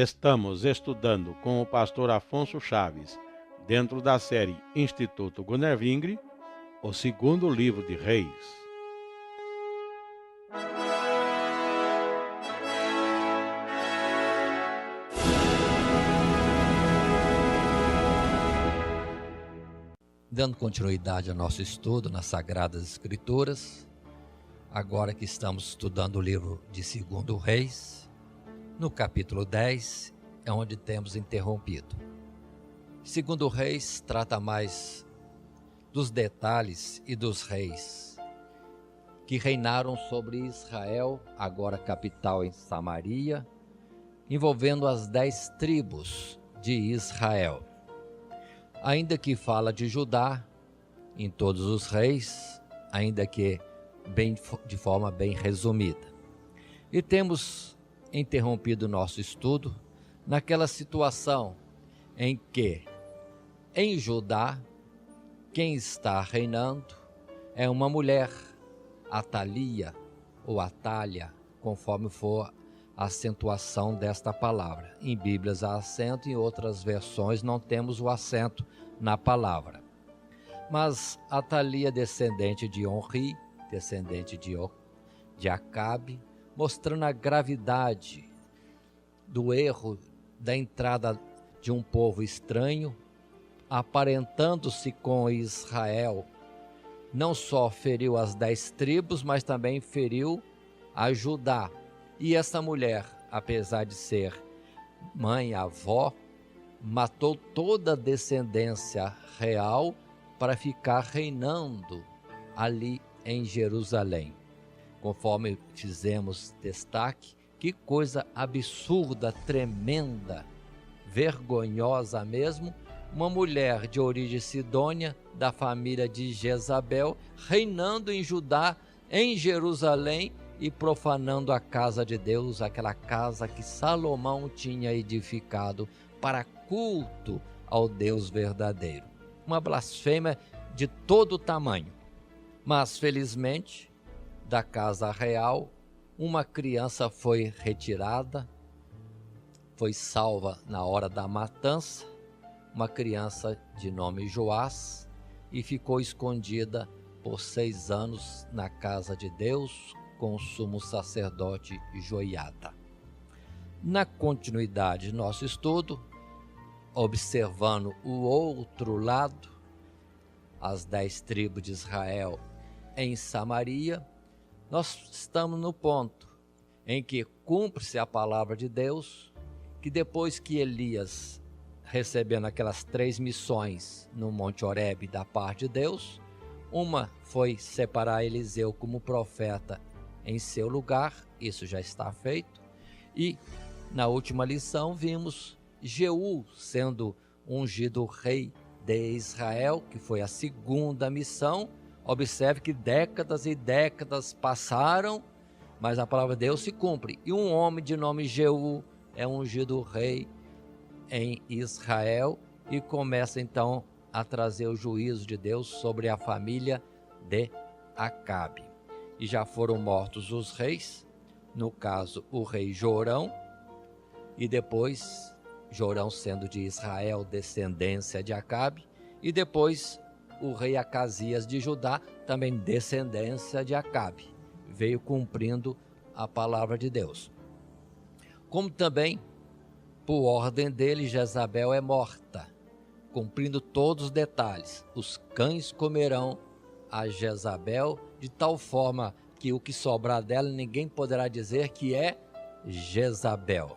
Estamos estudando com o pastor Afonso Chaves, dentro da série Instituto Gunnervingre, o segundo livro de Reis. Dando continuidade ao nosso estudo nas Sagradas Escrituras, agora que estamos estudando o livro de 2 Reis, no capítulo 10 é onde temos interrompido. 2 Reis trata mais dos detalhes e dos reis que reinaram sobre Israel, agora capital em Samaria, envolvendo as 10 tribos de Israel. Ainda que fala de Judá em todos os reis, ainda que de forma bem resumida. E temos interrompido o nosso estudo naquela situação em que, em Judá, quem está reinando é uma mulher, Atalia ou Atália, conforme for a acentuação desta palavra. Em Bíblias há acento, em outras versões não temos o acento na palavra. Mas Atalia, descendente de Onri, descendente de Acabe, mostrando a gravidade do erro da entrada de um povo estranho, aparentando-se com Israel, não só feriu as 10 tribos, mas também feriu a Judá. E essa mulher, apesar de ser mãe, avó, matou toda a descendência real para ficar reinando ali em Jerusalém. Conforme fizemos destaque, que coisa absurda, tremenda, vergonhosa mesmo, uma mulher de origem sidônia, da família de Jezabel, reinando em Judá, em Jerusalém, e profanando a casa de Deus, aquela casa que Salomão tinha edificado para culto ao Deus verdadeiro. Uma blasfêmia de todo tamanho. Mas, felizmente, da casa real, uma criança foi retirada, foi salva na hora da matança, uma criança de nome Joás, e ficou escondida por 6 anos na casa de Deus, com o sumo sacerdote Joiada. Na continuidade do nosso estudo, observando o outro lado, as 10 tribos de Israel em Samaria, nós estamos no ponto em que cumpre-se a palavra de Deus, que depois que Elias, recebendo aquelas 3 missões no Monte Horebe da parte de Deus, uma foi separar Eliseu como profeta em seu lugar, isso já está feito, e na última lição vimos Jeú sendo ungido rei de Israel, que foi a segunda missão. Observe que décadas e décadas passaram, mas a palavra de Deus se cumpre, e um homem de nome Jeú é ungido rei em Israel, e começa então a trazer o juízo de Deus sobre a família de Acabe. E já foram mortos os reis, no caso o rei Jorão, e depois Jorão sendo de Israel, descendência de Acabe, e depois o rei Acasias de Judá, também descendência de Acabe, veio cumprindo a palavra de Deus. Como também, por ordem dele, Jezabel é morta, cumprindo todos os detalhes. Os cães comerão a Jezabel, de tal forma que o que sobrar dela ninguém poderá dizer que é Jezabel.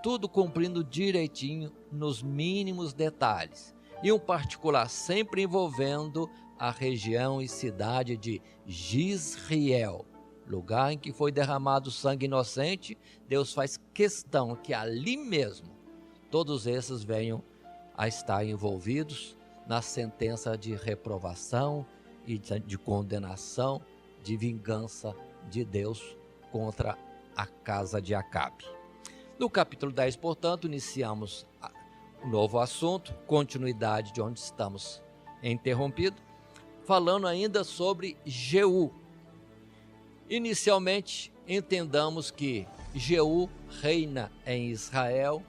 Tudo cumprindo direitinho nos mínimos detalhes. E um particular sempre envolvendo a região e cidade de Jizriel, lugar em que foi derramado sangue inocente. Deus faz questão que ali mesmo todos esses venham a estar envolvidos na sentença de reprovação e de condenação, de vingança de Deus contra a casa de Acabe. No capítulo 10, portanto, iniciamos um novo assunto, continuidade de onde estamos interrompido, falando ainda sobre Jeú. Inicialmente, entendamos que Jeú reina em Israel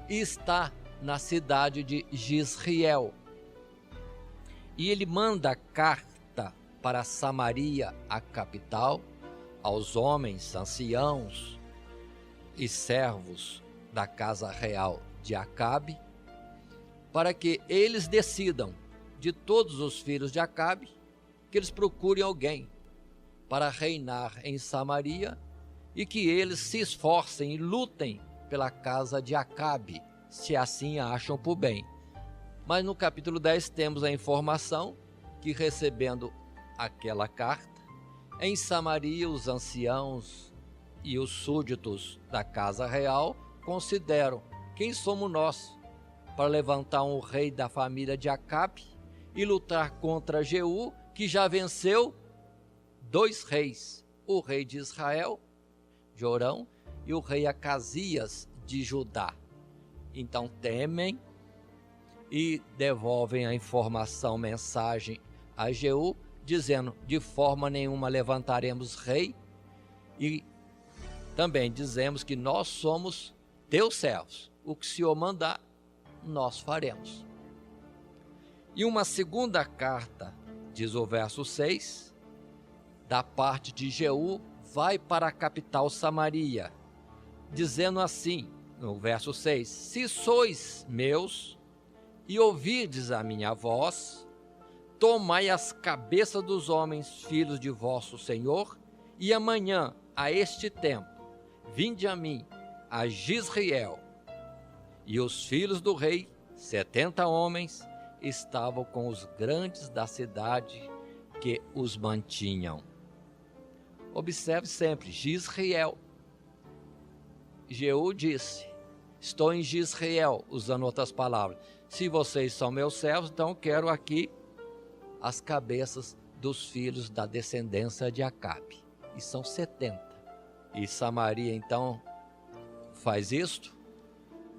e está na cidade de Jizreel. E ele manda carta para Samaria, a capital, aos homens, anciãos e servos da casa real de Acabe, para que eles decidam, de todos os filhos de Acabe, que eles procurem alguém para reinar em Samaria e que eles se esforcem e lutem pela casa de Acabe, se assim acham por bem. Mas no capítulo 10 temos a informação que, recebendo aquela carta, em Samaria os anciãos e os súditos da casa real consideram: quem somos nós para levantar um rei da família de Acabe e lutar contra Jeú, que já venceu 2 reis, o rei de Israel, Jorão, e o rei Acasias de Judá. Então temem e devolvem a informação, mensagem a Jeú, dizendo: de forma nenhuma levantaremos rei, e também dizemos que nós somos teus servos, o que o Senhor mandar, nós faremos. E uma segunda carta, diz o verso 6, da parte de Jeú, vai para a capital Samaria, dizendo assim, no verso 6, se sois meus e ouvirdes a minha voz, tomai as cabeças dos homens, filhos de vosso Senhor, e amanhã, a este tempo, vinde a mim, a Jizreel. E os filhos do rei, 70 homens, estavam com os grandes da cidade que os mantinham. Observe sempre, Jizreel. Jeú disse: estou em Jizreel, usando outras palavras. Se vocês são meus servos, então quero aqui as cabeças dos filhos da descendência de Acabe. E são 70. E Samaria então faz isto,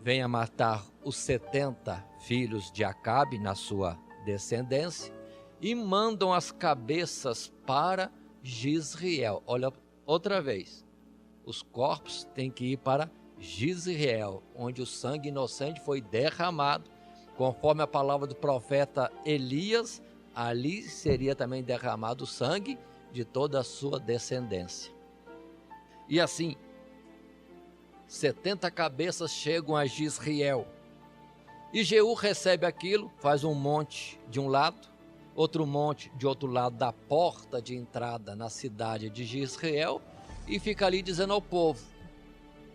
vem a matar os 70 filhos de Acabe na sua descendência e mandam as cabeças para Jizreel. Olha, outra vez, os corpos têm que ir para Jizreel, onde o sangue inocente foi derramado, conforme a palavra do profeta Elias, ali seria também derramado o sangue de toda a sua descendência. E assim, 70 cabeças chegam a Jizreel. E Jeú recebe aquilo, faz um monte de um lado, outro monte de outro lado da porta de entrada na cidade de Jizreel, e fica ali dizendo ao povo: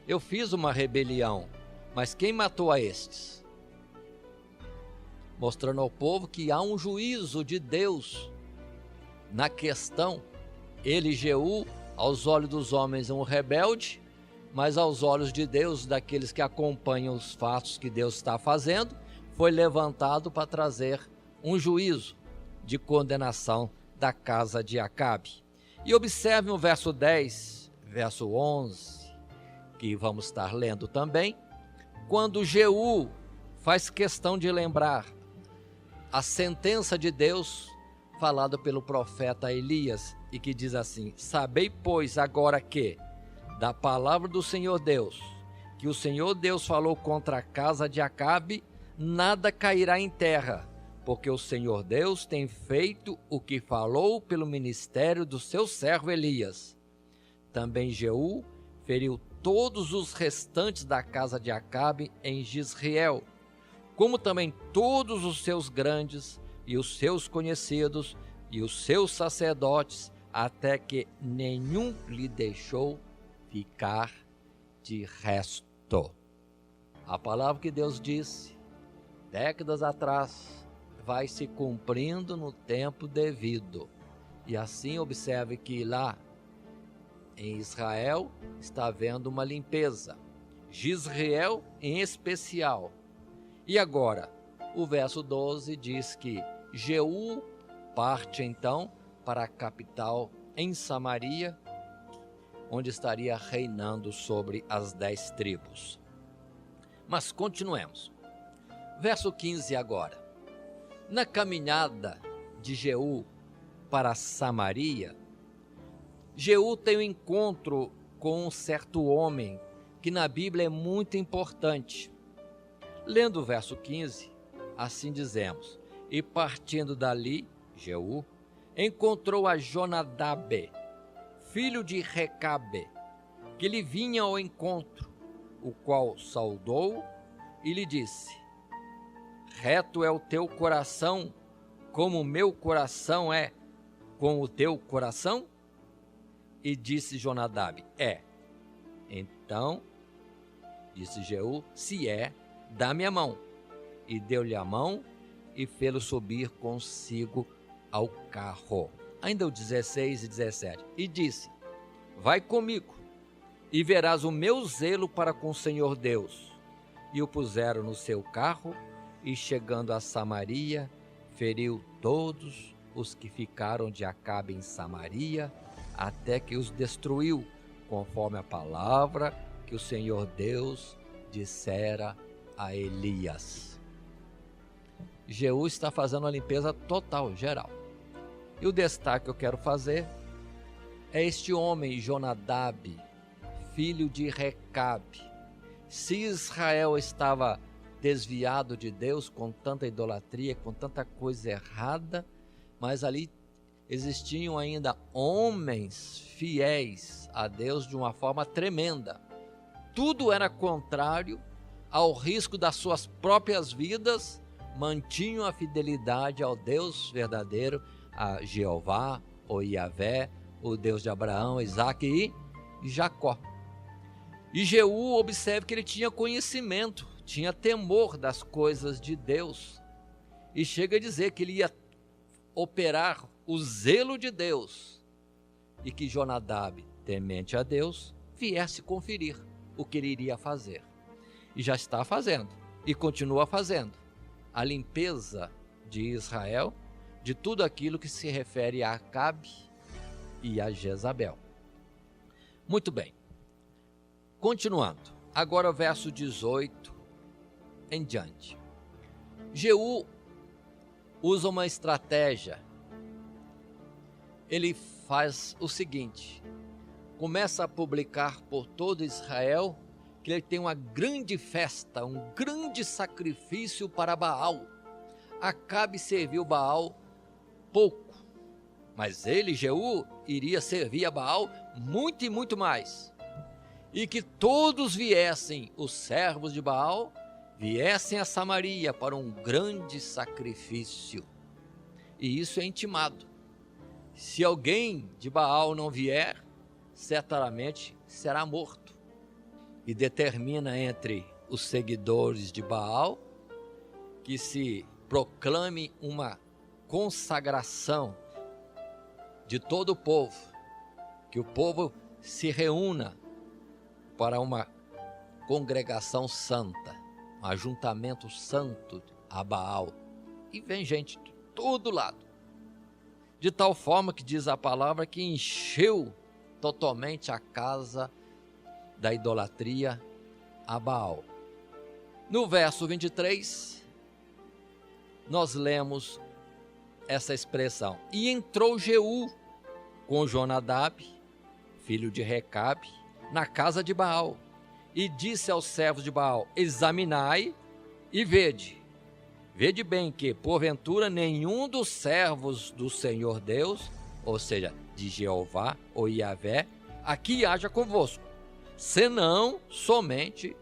eu fiz uma rebelião, mas quem matou a estes? Mostrando ao povo que há um juízo de Deus na questão. Ele, Jeú, aos olhos dos homens é um rebelde, mas aos olhos de Deus, daqueles que acompanham os fatos que Deus está fazendo, foi levantado para trazer um juízo de condenação da casa de Acabe. E observe o verso 10, verso 11, que vamos estar lendo também, quando Jeú faz questão de lembrar a sentença de Deus falada pelo profeta Elias, e que diz assim: sabei, pois, agora que, da palavra do Senhor Deus, que o Senhor Deus falou contra a casa de Acabe, nada cairá em terra, porque o Senhor Deus tem feito o que falou pelo ministério do seu servo Elias. Também Jeú feriu todos os restantes da casa de Acabe em Jizreel, como também todos os seus grandes e os seus conhecidos e os seus sacerdotes, até que nenhum lhe deixou ficar de resto. A palavra que Deus disse décadas atrás vai se cumprindo no tempo devido. E assim observe que lá em Israel está havendo uma limpeza, Jizreel em especial. E agora, o verso 12 diz que Jeú parte então para a capital em Samaria, onde estaria reinando sobre as 10 tribos. Mas continuemos. Verso 15 agora. Na caminhada de Jeú para Samaria, Jeú tem um encontro com um certo homem, que na Bíblia é muito importante. Lendo o verso 15, assim dizemos: e partindo dali, Jeú encontrou a Jonadabe, filho de Recabe, que lhe vinha ao encontro, o qual saudou e lhe disse: reto é o teu coração, como o meu coração é com o teu coração? E disse Jonadabe: é. Então disse Jeú: se é, dá-me a mão. E deu-lhe a mão e fê-lo subir consigo ao carro. Ainda o 16 e 17. E disse: vai comigo, e verás o meu zelo para com o Senhor Deus. E o puseram no seu carro, e chegando a Samaria, feriu todos os que ficaram de Acabe em Samaria, até que os destruiu, conforme a palavra que o Senhor Deus dissera a Elias. Jeú está fazendo uma limpeza total, geral. E o destaque que eu quero fazer é este homem, Jonadabe, filho de Recabe. Se Israel estava desviado de Deus, com tanta idolatria, com tanta coisa errada, mas ali existiam ainda homens fiéis a Deus de uma forma tremenda. Tudo era contrário ao risco das suas próprias vidas, mantinham a fidelidade ao Deus verdadeiro, a Jeová, ou Yahvé, o Deus de Abraão, Isaque e Jacó. E Jeú, observe que ele tinha conhecimento, tinha temor das coisas de Deus, e chega a dizer que ele ia operar o zelo de Deus, e que Jonadabe, temente a Deus, viesse conferir o que ele iria fazer. E já está fazendo, e continua fazendo, a limpeza de Israel, de tudo aquilo que se refere a Acabe e a Jezabel. Muito bem, continuando, agora o verso 18 em diante. Jeú usa uma estratégia. Ele faz o seguinte: começa a publicar por todo Israel que ele tem uma grande festa, um grande sacrifício para Baal. Acabe serviu Baal pouco, mas ele, Jeú, iria servir a Baal muito e muito mais. E que todos viessem, os servos de Baal, viessem a Samaria para um grande sacrifício. E isso é intimado. Se alguém de Baal não vier, certamente será morto. E determina entre os seguidores de Baal que se proclame uma consagração de todo o povo, que o povo se reúna para uma congregação santa, um ajuntamento santo a Baal. E vem gente de todo lado, de tal forma que diz a palavra que encheu totalmente a casa da idolatria a Baal. No verso 23, nós lemos essa expressão: e entrou Jeú com Jonadabe, filho de Recabe, na casa de Baal, e disse aos servos de Baal: examinai e vede bem que, porventura, nenhum dos servos do Senhor Deus, ou seja, de Jeová ou Yahvé, aqui haja convosco, senão somente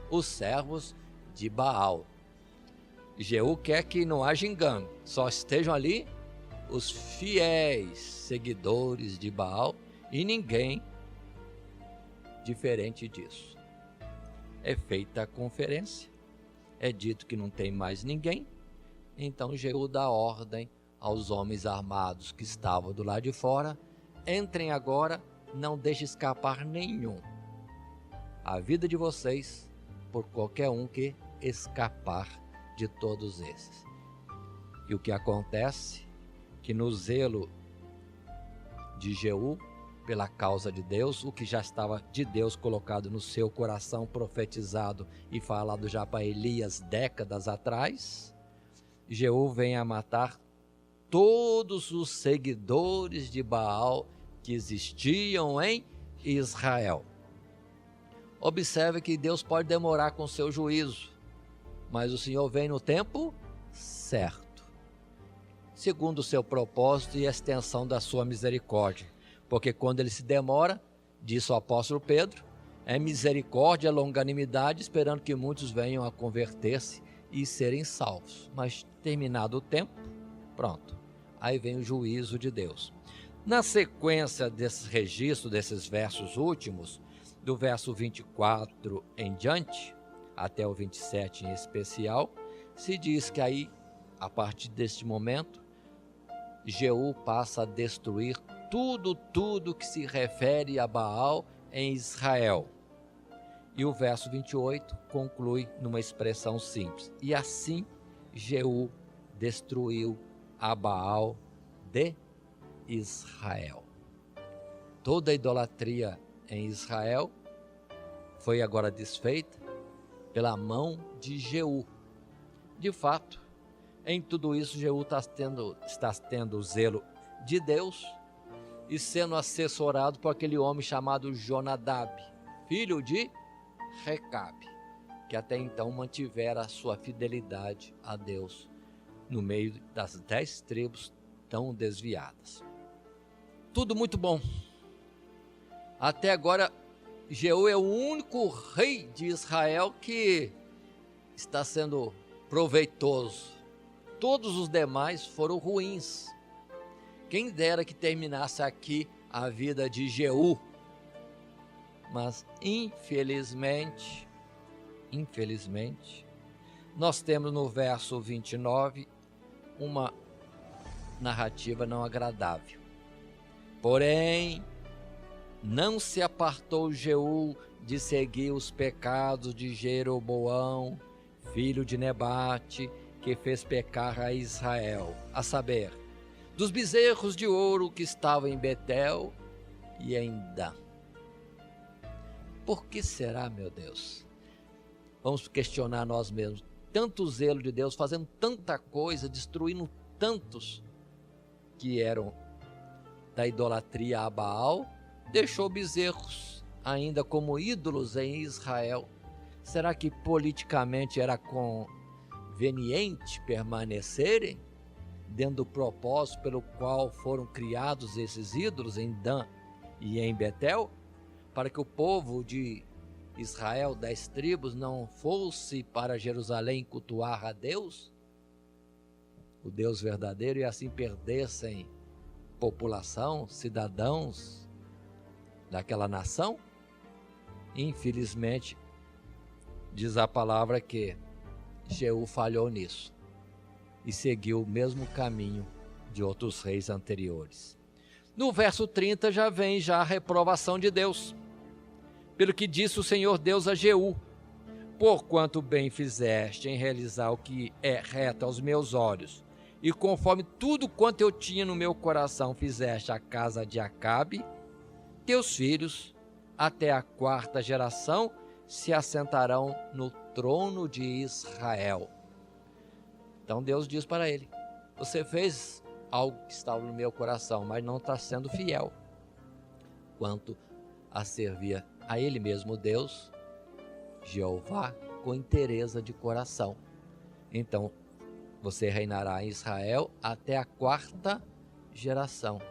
os servos de Baal. Jeú quer que não haja engano, só estejam ali os fiéis seguidores de Baal e ninguém diferente disso. É feita a conferência, é dito que não tem mais ninguém, então Jeú dá ordem aos homens armados que estavam do lado de fora: entrem agora, não deixe escapar nenhum. A vida de vocês por qualquer um que escapar de todos esses. E o que acontece? Que no zelo de Jeú, pela causa de Deus, o que já estava de Deus colocado no seu coração, profetizado e falado já para Elias décadas atrás, Jeú vem a matar todos os seguidores de Baal que existiam em Israel. Observe que Deus pode demorar com seu juízo, mas o Senhor vem no tempo certo, segundo o seu propósito e a extensão da sua misericórdia. Porque quando ele se demora, disse o apóstolo Pedro, é misericórdia, longanimidade, esperando que muitos venham a converter-se e serem salvos. Mas terminado o tempo, pronto, aí vem o juízo de Deus. Na sequência desses registros, desses versos últimos, do verso 24 em diante, até o 27 em especial, se diz que aí, a partir deste momento, Jeú passa a destruir tudo que se refere a Baal em Israel. E o verso 28 conclui numa expressão simples. E assim Jeú destruiu a Baal de Israel. Toda a idolatria em Israel foi agora desfeita pela mão de Jeú. De fato, em tudo isso, Jeú está tendo o zelo de Deus e sendo assessorado por aquele homem chamado Jonadab, filho de Recabe, que até então mantivera a sua fidelidade a Deus no meio das 10 tribos tão desviadas. Tudo muito bom. Até agora, Jeú é o único rei de Israel que está sendo proveitoso. Todos os demais foram ruins. Quem dera que terminasse aqui a vida de Jeú. Mas, infelizmente, nós temos no verso 29 uma narrativa não agradável. Porém, não se apartou Jeú de seguir os pecados de Jeroboão, filho de Nebate, que fez pecar a Israel, a saber, dos bezerros de ouro que estavam em Betel e em Dan. Por que será, meu Deus? Vamos questionar nós mesmos. Tanto zelo de Deus, fazendo tanta coisa, destruindo tantos que eram da idolatria a Baal, deixou bezerros ainda como ídolos em Israel. Será que politicamente era conveniente permanecerem dentro do propósito pelo qual foram criados esses ídolos em Dan e em Betel? Para que o povo de Israel, 10 tribos, não fosse para Jerusalém cultuar a Deus, o Deus verdadeiro, e assim perdessem população, cidadãos daquela nação? Infelizmente, diz a palavra que Jeú falhou nisso e seguiu o mesmo caminho de outros reis anteriores. No verso 30 já vem a reprovação de Deus. Pelo que disse o Senhor Deus a Jeú: porquanto bem fizeste em realizar o que é reto aos meus olhos, e conforme tudo quanto eu tinha no meu coração fizeste a casa de Acabe, teus filhos, até a 4ª geração, se assentarão no trono de Israel. Então Deus diz para ele: você fez algo que estava no meu coração, mas não está sendo fiel quanto a servir a ele mesmo, Deus, Jeová, com inteireza de coração. Então, você reinará em Israel até a 4ª geração.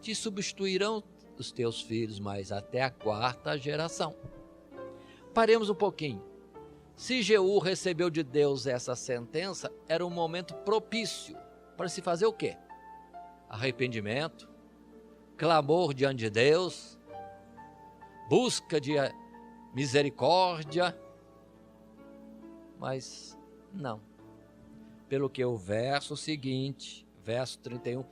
Te substituirão os teus filhos, mas até a 4ª geração. Paremos um pouquinho. Se Jeú recebeu de Deus essa sentença, era um momento propício para se fazer o quê? Arrependimento, clamor diante de Deus, busca de misericórdia, mas não. Pelo que o verso seguinte, verso 31,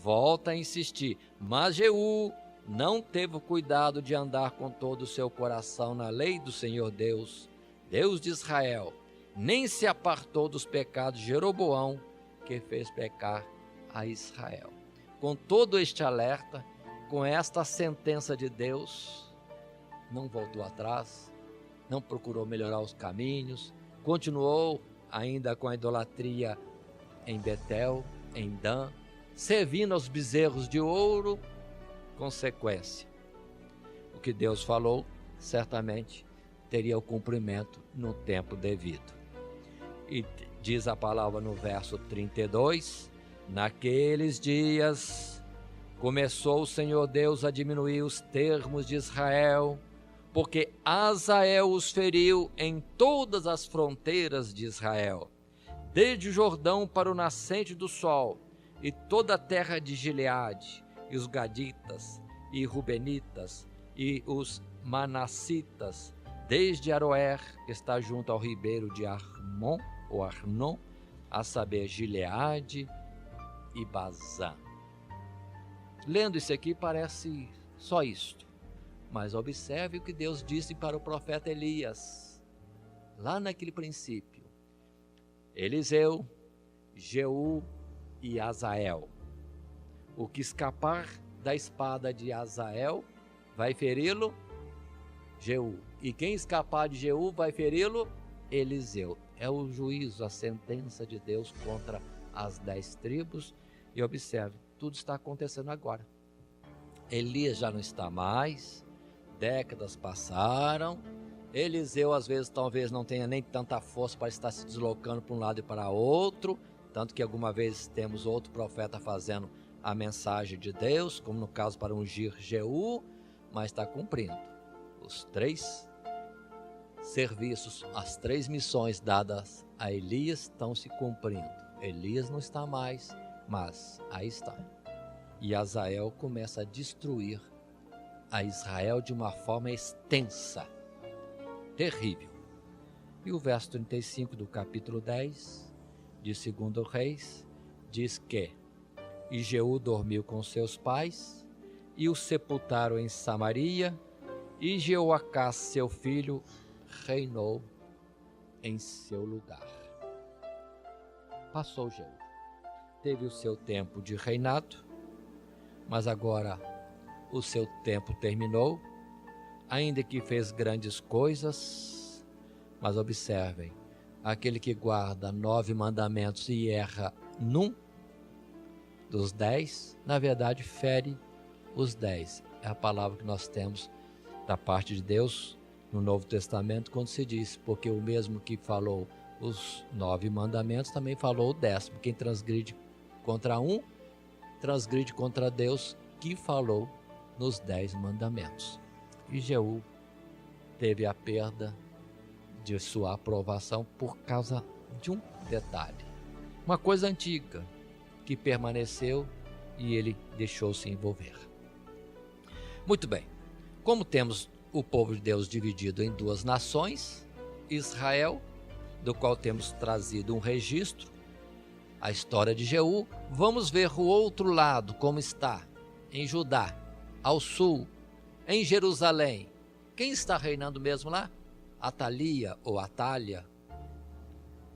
volta a insistir. Mas Jeú não teve cuidado de andar com todo o seu coração na lei do Senhor Deus, Deus de Israel, nem se apartou dos pecados de Jeroboão, que fez pecar a Israel. Com todo este alerta, com esta sentença de Deus, não voltou atrás, não procurou melhorar os caminhos, continuou ainda com a idolatria em Betel, em Dan, servindo aos bezerros de ouro. Consequência, o que Deus falou, certamente teria o cumprimento no tempo devido. E diz a palavra no verso 32, naqueles dias começou o Senhor Deus a diminuir os termos de Israel, porque Azael os feriu em todas as fronteiras de Israel, desde o Jordão para o nascente do sol, e toda a terra de Gileade, e os Gaditas, e Rubenitas, e os Manassitas, desde Aroer, que está junto ao ribeiro de Armon, ou Arnon, a saber, Gileade e Bazã. Lendo isso aqui parece só isto, mas observe o que Deus disse para o profeta Elias, lá naquele princípio. Eliseu, Jeú e Azael. O que escapar da espada de Azael vai feri-lo Jeú, e quem escapar de Jeú vai feri-lo Eliseu. É o juízo, a sentença de Deus contra as 10 tribos. E observe, tudo está acontecendo agora. Elias já não está mais, décadas passaram. Eliseu às vezes talvez não tenha nem tanta força para estar se deslocando para um lado e para outro, tanto que alguma vez temos outro profeta fazendo a mensagem de Deus, como no caso para ungir Jeú, mas está cumprindo os 3 serviços, as 3 missões dadas a Elias estão se cumprindo. Elias não está mais, mas aí está. E Azael começa a destruir a Israel de uma forma extensa, terrível. E o verso 35 do capítulo 10 de 2 Reis diz que e Jeú dormiu com seus pais e o sepultaram em Samaria, e Jeoacás, seu filho, reinou em seu lugar. Passou Jeú, teve o seu tempo de reinado, mas agora o seu tempo terminou, ainda que fez grandes coisas. Mas observem, aquele que guarda 9 mandamentos e erra num dos 10, na verdade fere os 10. É a palavra que nós temos da parte de Deus no Novo Testamento, quando se diz, porque o mesmo que falou os 9 mandamentos, também falou o 10º. Quem transgride contra um, transgride contra Deus, que falou nos 10 mandamentos. E Jeú teve a perda de sua aprovação por causa de um detalhe, uma coisa antiga que permaneceu e ele deixou-se envolver. Muito bem, como temos o povo de Deus dividido em 2 nações, Israel, do qual temos trazido um registro, a história de Jeú, vamos ver o outro lado, como está em Judá, ao sul, em Jerusalém. Quem está reinando mesmo lá? Atalia ou Atália,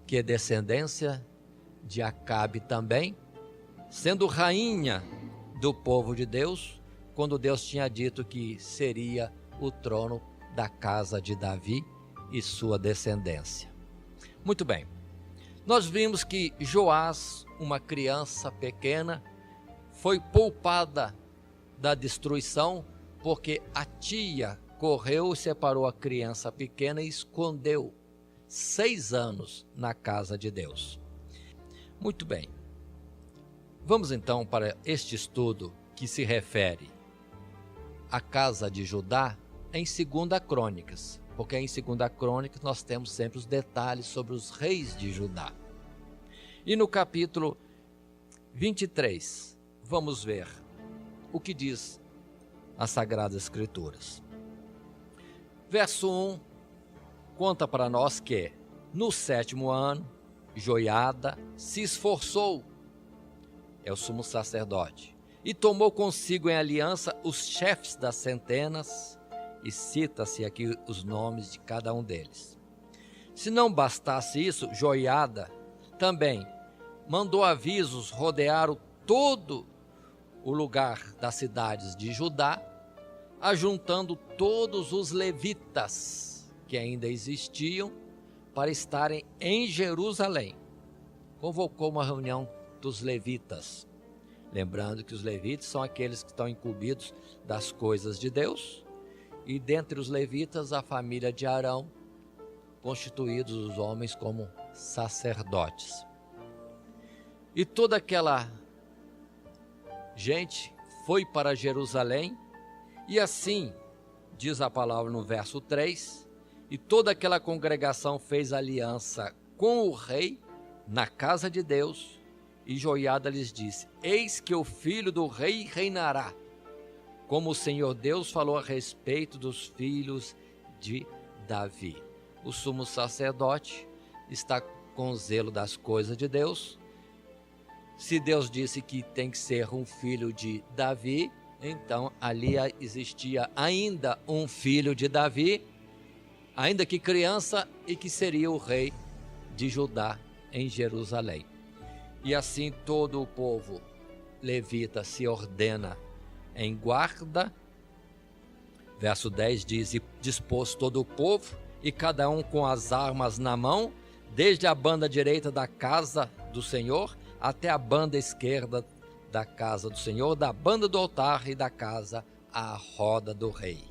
que é descendência de Acabe também, sendo rainha do povo de Deus, quando Deus tinha dito que seria o trono da casa de Davi e sua descendência. Muito bem, nós vimos que Joás, uma criança pequena, foi poupada da destruição, porque a tia correu e separou a criança pequena e escondeu 6 anos na casa de Deus. Muito bem, vamos então para este estudo que se refere à casa de Judá em 2 Crônicas, porque em 2 Crônicas nós temos sempre os detalhes sobre os reis de Judá. E no capítulo 23, vamos ver o que diz as Sagradas Escrituras. Verso 1 conta para nós que, no 7º ano, Joiada se esforçou, é o sumo sacerdote, e tomou consigo em aliança os chefes das centenas, e cita-se aqui os nomes de cada um deles. Se não bastasse isso, Joiada também mandou avisos, rodearam todo o lugar das cidades de Judá, ajuntando todos os levitas que ainda existiam para estarem em Jerusalém. Convocou uma reunião dos levitas, lembrando que os levitas são aqueles que estão incumbidos das coisas de Deus, e dentre os levitas a família de Arão, constituídos os homens como sacerdotes. E toda aquela gente foi para Jerusalém, e assim, diz a palavra no verso 3, e toda aquela congregação fez aliança com o rei na casa de Deus, e Joiada lhes disse: eis que o filho do rei reinará, como o Senhor Deus falou a respeito dos filhos de Davi. O sumo sacerdote está com zelo das coisas de Deus. Se Deus disse que tem que ser um filho de Davi, então ali existia ainda um filho de Davi, ainda que criança, e que seria o rei de Judá em Jerusalém. E assim todo o povo levita se ordena em guarda. Verso 10 diz: e dispôs todo o povo, e cada um com as armas na mão, desde a banda direita da casa do Senhor até a banda esquerda da casa do Senhor, da banda do altar e da casa à roda do rei.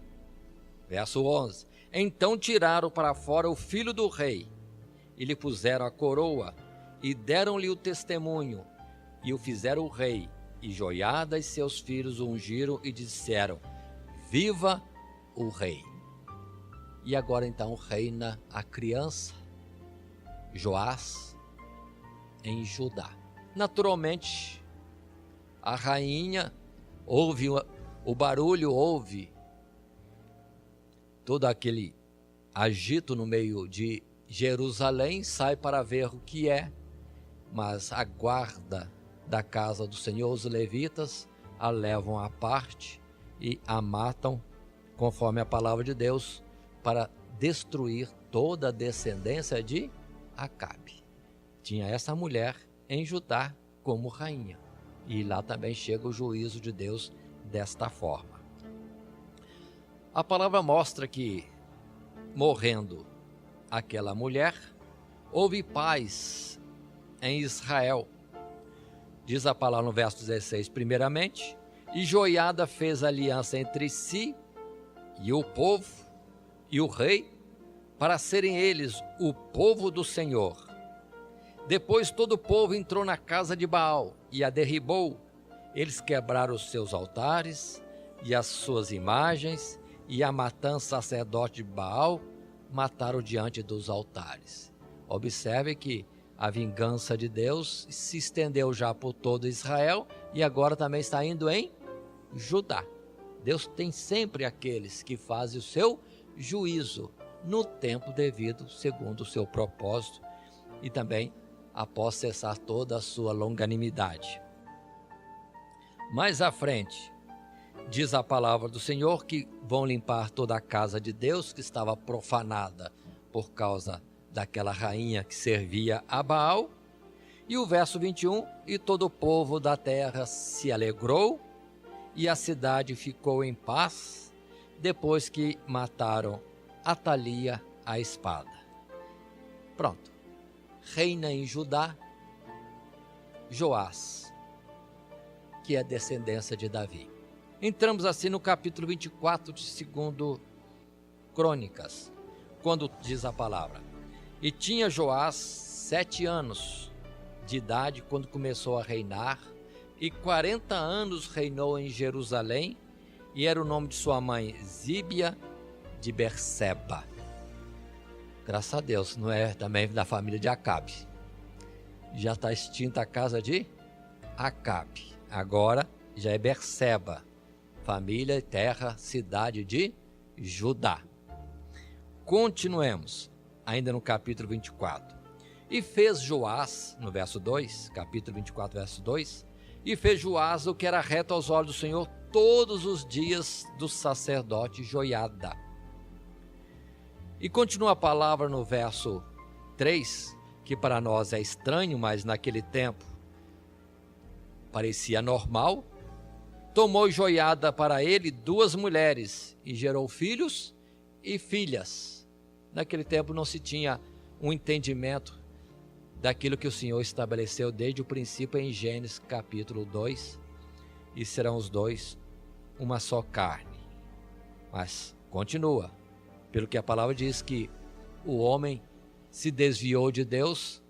Verso 11: então tiraram para fora o filho do rei, e lhe puseram a coroa, e deram-lhe o testemunho, e o fizeram o rei. E Joiada e seus filhos o ungiram e disseram: viva o rei. E agora então reina a criança Joás em Judá. Naturalmente, a rainha ouve o barulho, ouve todo aquele agito no meio de Jerusalém, sai para ver o que é, mas a guarda da casa do Senhor, os levitas, a levam à parte e a matam, conforme a palavra de Deus, para destruir toda a descendência de Acabe. Tinha essa mulher em Judá como rainha, e lá também chega o juízo de Deus desta forma. A palavra mostra que, morrendo aquela mulher, houve paz em Israel. Diz a palavra no verso 16: primeiramente, e Joiada fez aliança entre si e o povo e o rei, para serem eles o povo do Senhor. Depois todo o povo entrou na casa de Baal e a derribou. Eles quebraram os seus altares e as suas imagens, e a Matã, sacerdote de Baal, mataram diante dos altares. Observe que a vingança de Deus se estendeu já por todo Israel e agora também está indo em Judá. Deus tem sempre aqueles que fazem o seu juízo no tempo devido, segundo o seu propósito, e também após cessar toda a sua longanimidade. Mais à frente, diz a palavra do Senhor que vão limpar toda a casa de Deus que estava profanada por causa daquela rainha que servia a Baal. E o verso 21, e todo o povo da terra se alegrou, e a cidade ficou em paz, depois que mataram Atalia a espada. Pronto. Reina em Judá Joás, que é descendência de Davi. Entramos assim no capítulo 24 de 2 Crônicas, quando diz a palavra: e tinha Joás 7 anos de idade quando começou a reinar, e 40 anos reinou em Jerusalém, e era o nome de sua mãe Zíbia de Berseba. Graças a Deus, não é também da família de Acabe. Já está extinta a casa de Acabe. Agora já é Berseba, família, terra, cidade de Judá. Continuemos, ainda no capítulo 24. E fez Joás, no verso 2, capítulo 24, verso 2, e fez Joás o que era reto aos olhos do Senhor todos os dias do sacerdote Joiada. E continua a palavra no verso 3, que para nós é estranho, mas naquele tempo parecia normal. Tomou Joiada para ele 2 mulheres e gerou filhos e filhas. Naquele tempo não se tinha um entendimento daquilo que o Senhor estabeleceu desde o princípio em Gênesis capítulo 2, e serão os 2 uma só carne. Mas Continua. Pelo que a palavra diz que o homem se desviou de Deus,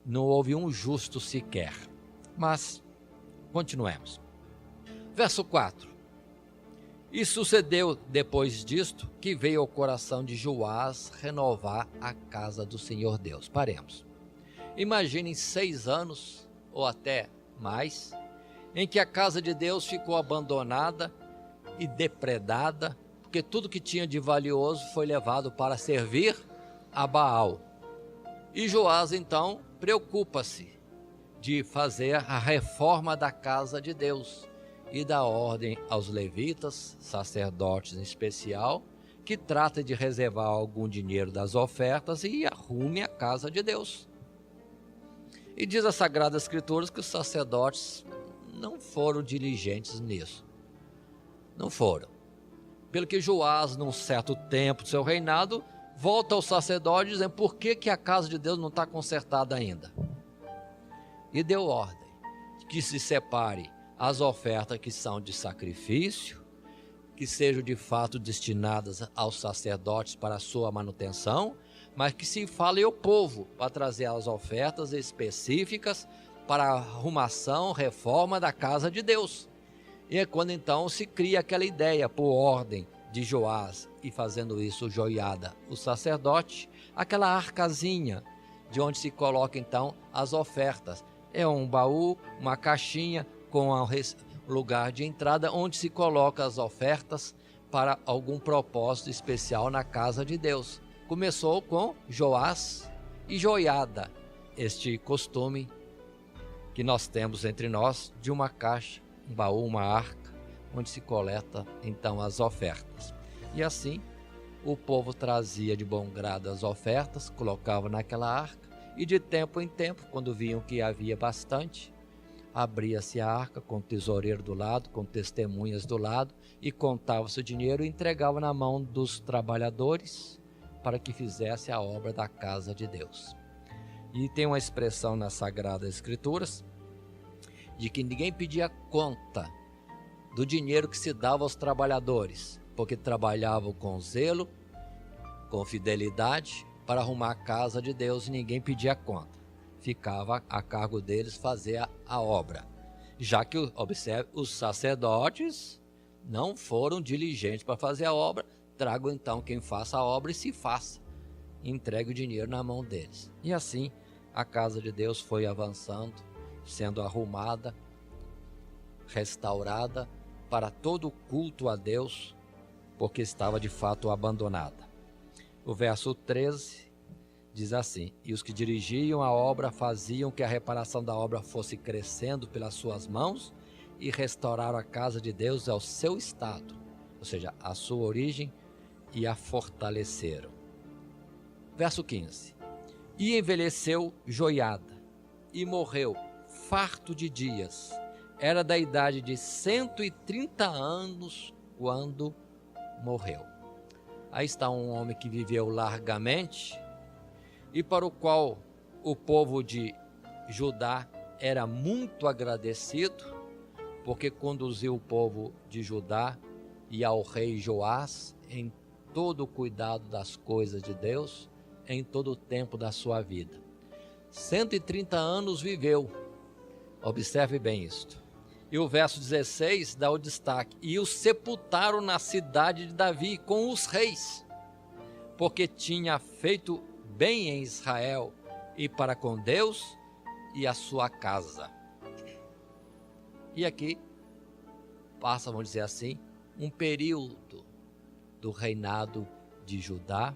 não houve um justo sequer. Mas, continuemos. Verso 4. E sucedeu depois disto, que veio ao coração de Joás renovar a casa do Senhor Deus. Paremos. Imaginem 6 anos, ou até mais, em que a casa de Deus ficou abandonada e depredada, porque tudo que tinha de valioso foi levado para servir a Baal. E Joás, então, preocupa-se de fazer a reforma da casa de Deus e dá ordem aos levitas, sacerdotes em especial, que trata de reservar algum dinheiro das ofertas e arrume a casa de Deus. E diz as Sagradas Escrituras que os sacerdotes não foram diligentes nisso. Não foram. Pelo que Joás, num certo tempo do seu reinado, volta ao sacerdote dizendo por que a casa de Deus não está consertada ainda. E deu ordem que se separe as ofertas que são de sacrifício, que sejam de fato destinadas aos sacerdotes para a sua manutenção, mas que se fale ao povo para trazer as ofertas específicas para a arrumação, reforma da casa de Deus. E é quando então se cria aquela ideia, por ordem de Joás, e fazendo isso Joiada, o sacerdote, aquela arcazinha de onde se coloca então as ofertas. É um baú, uma caixinha com um lugar de entrada onde se coloca as ofertas para algum propósito especial na casa de Deus. Começou com Joás e Joiada, este costume que nós temos entre nós de uma caixa, um baú, uma arca, onde se coleta então as ofertas. E assim o povo trazia de bom grado as ofertas, colocava naquela arca e de tempo em tempo, quando viam que havia bastante, abria-se a arca com o tesoureiro do lado, com testemunhas do lado, e contava-se o dinheiro e entregava na mão dos trabalhadores para que fizesse a obra da casa de Deus. E tem uma expressão nas Sagradas Escrituras de que ninguém pedia conta do dinheiro que se dava aos trabalhadores, porque trabalhavam com zelo, com fidelidade, para arrumar a casa de Deus, e ninguém pedia conta. Ficava a cargo deles fazer a obra. Já que, observe, os sacerdotes não foram diligentes para fazer a obra, trago então quem faça a obra e se faça. Entregue o dinheiro na mão deles. E assim a casa de Deus foi avançando, sendo arrumada, restaurada para todo o culto a Deus, porque estava de fato abandonada. O verso 13 diz assim: e os que dirigiam a obra faziam que a reparação da obra fosse crescendo pelas suas mãos e restauraram a casa de Deus ao seu estado, ou seja, à sua origem, e a fortaleceram. Verso 15: e envelheceu Joiada e morreu farto de dias, era da idade de 130 anos quando morreu. Aí está um homem que viveu largamente e para o qual o povo de Judá era muito agradecido, porque conduziu o povo de Judá e ao rei Joás em todo o cuidado das coisas de Deus, em todo o tempo da sua vida. 130 anos viveu. Observe bem isto. E o verso 16 dá o destaque: e o sepultaram na cidade de Davi com os reis, porque tinha feito bem em Israel e para com Deus e a sua casa. E aqui passa, vamos dizer assim, um período do reinado de Judá,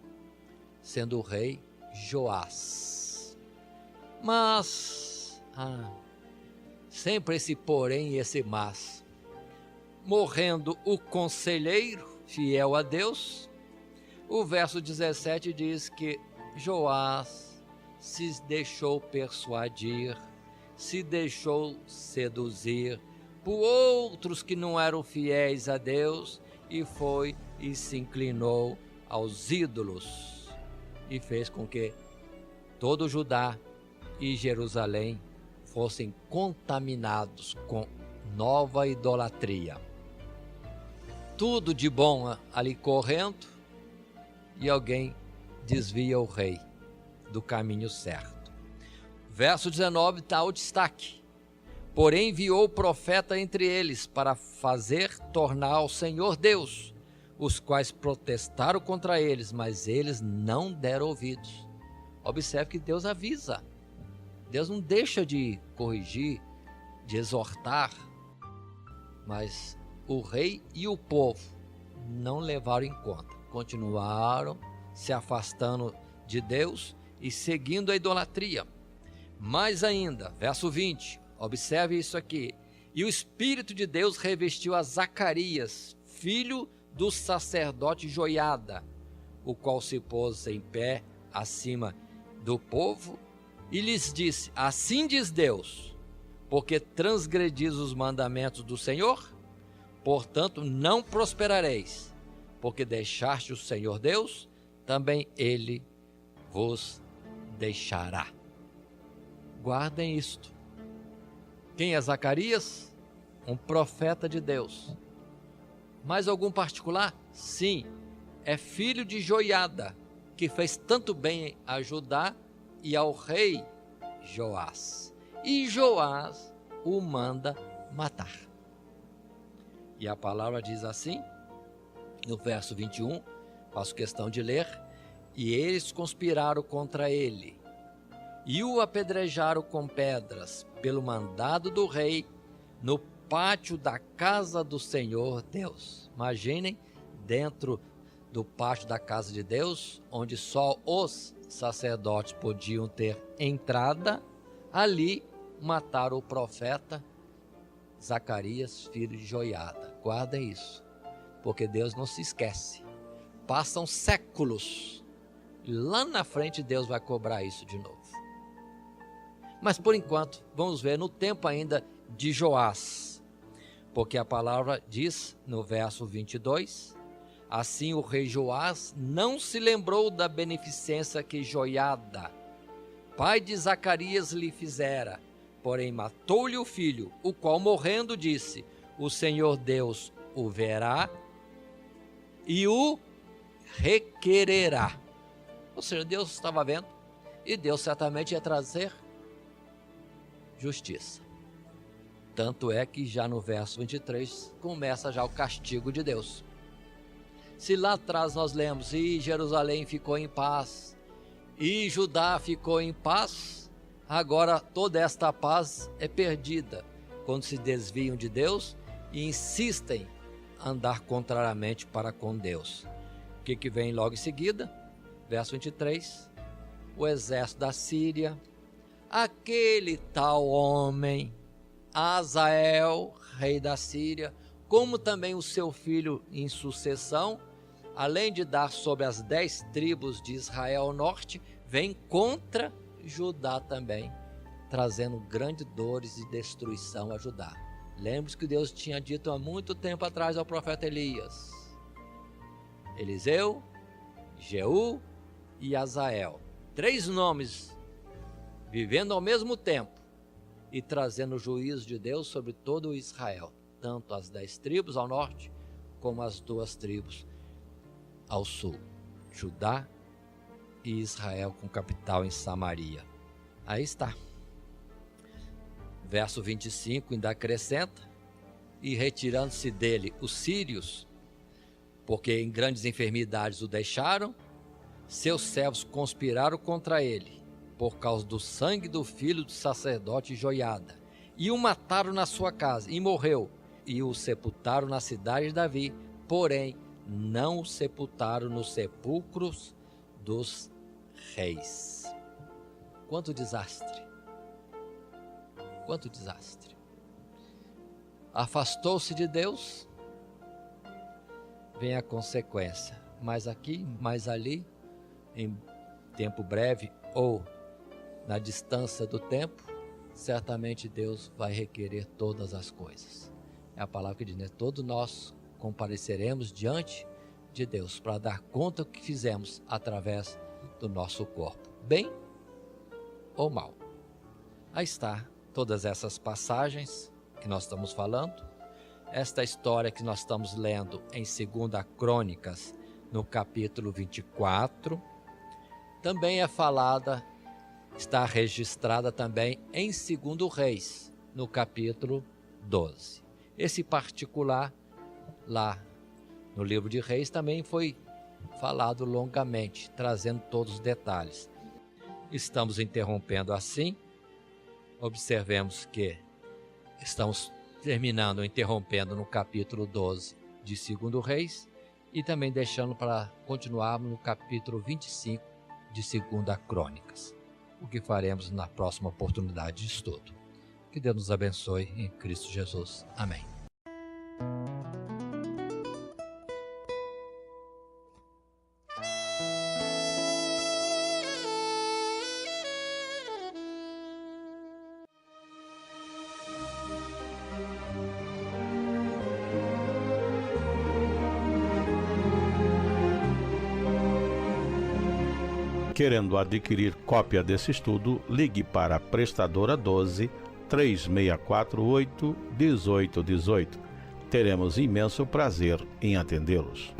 sendo o rei Joás. Mas, sempre esse porém e esse mas. Morrendo o conselheiro, fiel a Deus, o verso 17 diz que Joás se deixou persuadir, se deixou seduzir por outros que não eram fiéis a Deus e foi e se inclinou aos ídolos e fez com que todo Judá e Jerusalém fossem contaminados com nova idolatria. tudo de bom ali correndo e alguém desvia o rei do caminho certo. Verso 19 está o destaque. Porém enviou o profeta entre eles para fazer tornar ao Senhor Deus, os quais protestaram contra eles, mas eles não deram ouvidos. Observe que Deus avisa. Deus não deixa de corrigir, de exortar, mas o rei e o povo não levaram em conta. Continuaram se afastando de Deus e seguindo a idolatria. Mais ainda, verso 20, observe isso aqui. E o Espírito de Deus revestiu a Zacarias, filho do sacerdote Joiada, o qual se pôs em pé acima do povo e lhes disse: assim diz Deus, porque transgredis os mandamentos do Senhor, portanto não prosperareis, porque deixaste o Senhor Deus, também ele vos deixará. Guardem isto. Quem é Zacarias? Um profeta de Deus. Mais algum particular? Sim, é filho de Joiada, que fez tanto bem a Judá e ao rei Joás. E Joás o manda matar. E a palavra diz assim, no verso 21, faço questão de ler: e eles conspiraram contra ele, e o apedrejaram com pedras, pelo mandado do rei, no pátio da casa do Senhor Deus. Imaginem, dentro do pátio da casa de Deus, onde só os sacerdotes podiam ter entrada, ali mataram o profeta Zacarias, filho de Joiada. Guarda isso, porque Deus não se esquece. Passam séculos, e lá na frente Deus vai cobrar isso de novo. Mas por enquanto, vamos ver no tempo ainda de Joás, porque a palavra diz no verso 22, assim o rei Joás não se lembrou da beneficência que Joiada, pai de Zacarias, lhe fizera, porém matou-lhe o filho, o qual morrendo disse: o Senhor Deus o verá e o requererá. Ou seja, Deus estava vendo e Deus certamente ia trazer justiça. Tanto é que já no verso 23 começa já o castigo de Deus. Se lá atrás nós lemos: e Jerusalém ficou em paz, e Judá ficou em paz, agora toda esta paz é perdida quando se desviam de Deus e insistem em andar contrariamente para com Deus. O que vem logo em seguida? Verso 23, o exército da Síria, aquele tal homem, Azael, rei da Síria, como também o seu filho em sucessão, além de dar sobre as 10 tribos de Israel ao norte, vem contra Judá também, trazendo grandes dores e destruição a Judá. Lembre-se que Deus tinha dito há muito tempo atrás ao profeta Elias: Eliseu, Jeú e Azael, 3 nomes vivendo ao mesmo tempo e trazendo o juízo de Deus sobre todo o Israel, tanto as 10 tribos ao norte como as 2 tribos ao sul, Judá e Israel, com capital em Samaria. Aí está. Verso 25 ainda acrescenta: e retirando-se dele os sírios, porque em grandes enfermidades o deixaram, seus servos conspiraram contra ele, por causa do sangue do filho do sacerdote Joiada, e o mataram na sua casa, e morreu, e o sepultaram na cidade de Davi, porém não o sepultaram nos sepulcros dos reis. Quanto desastre! Quanto desastre! Afastou-se de Deus, vem a consequência, mais aqui, mais ali, em tempo breve ou na distância do tempo, certamente Deus vai requerer todas as coisas. É a palavra que diz, né? Todos nós compareceremos diante de Deus para dar conta do que fizemos através do nosso corpo, bem ou mal. Aí está todas essas passagens que nós estamos falando, esta história que nós estamos lendo em 2 Crônicas, no capítulo 24, também é falada, está registrada também em 2 Reis, no capítulo 12. Esse particular, lá no livro de Reis, também foi falado longamente, trazendo todos os detalhes. Estamos interrompendo assim. Observemos que estamos interrompendo no capítulo 12 de 2 Reis e também deixando para continuarmos no capítulo 25 de 2 Crônicas, o que faremos na próxima oportunidade de estudo. Que Deus nos abençoe em Cristo Jesus. Amém. Querendo adquirir cópia desse estudo, ligue para a prestadora 12 3648 1818. Teremos imenso prazer em atendê-los.